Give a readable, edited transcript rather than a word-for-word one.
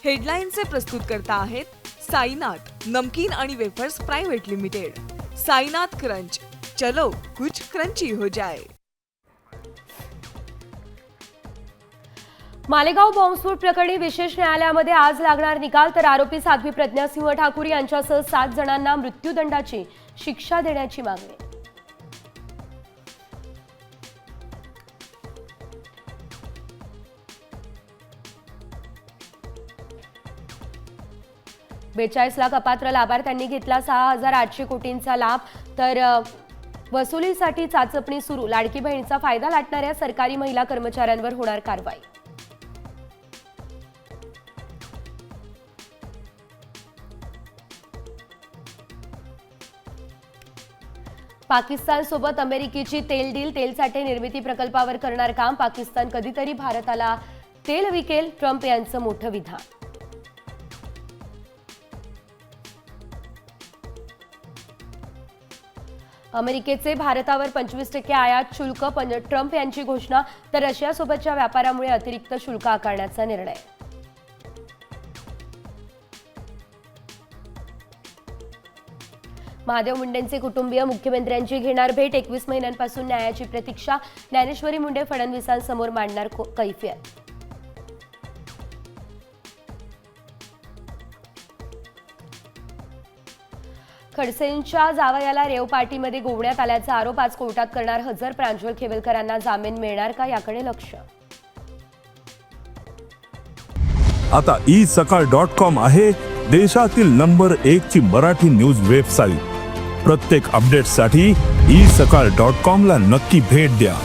हेडलाईनचे प्रस्तुतकर्ता आहेत साईनाथ नमकीन आणि wafers private limited. Sainath crunch, चलो कुछ क्रंची हो जाए। मालेगाव बॉम्बस्फोट प्रकरणी विशेष न्यायालयामध्ये आज लागणार निकाल, तर आरोपी साध्वी प्रज्ञा सिंह ठाकूर यांच्यासह 7 जणांना मृत्यूदंडाची शिक्षा देण्याची मागणी। बेचाळीस लाख अपात्र लाभार्थ्यांनी घेतला 6,800 कोटींचा लाभ, तर वसुलीसाठी चाचपणी सुरू। लाडकी बहिणीचा फायदा लाटणाऱ्या सरकारी महिला कर्मचाऱ्यांवर होणार कारवाई। पाकिस्तान सोबत अमेरिकेची तेल डील, तेलसाठे निर्मिती प्रकल्पावर करणार काम। पाकिस्तान कधीतरी भारताला तेल विकेल, ट्रम्प यांचं मोठं विधान। अमेरिकेचे भारतावर 25% आयात शुल्क, ट्रम्प यांची घोषणा, तर रशियासोबतच्या व्यापारामुळे अतिरिक्त शुल्क आकारण्याचा निर्णय। महादेव मुंडेंचे कुटुंबीय मुख्यमंत्र्यांची घेणार भेट। 21 महिन्यांपासून न्यायाची प्रतीक्षा। ज्ञानेश्वरी मुंडे फडणवीसांसमोर मांडणार कैफियत। खडसेंच्या जावयाला रेव पार्टीमध्ये गोवण्यात आल्याचा आरोप। आज कोर्टात करणार हजर। प्रांजळ खेवलकरांना जामीन मिळणार का, याकडे लक्ष। आता isakal.com आहे देशातील नंबर 1 ची मराठी न्यूज वेबसाईट। प्रत्येक अपडेटसाठी isakal.com ला नक्की भेट द्या।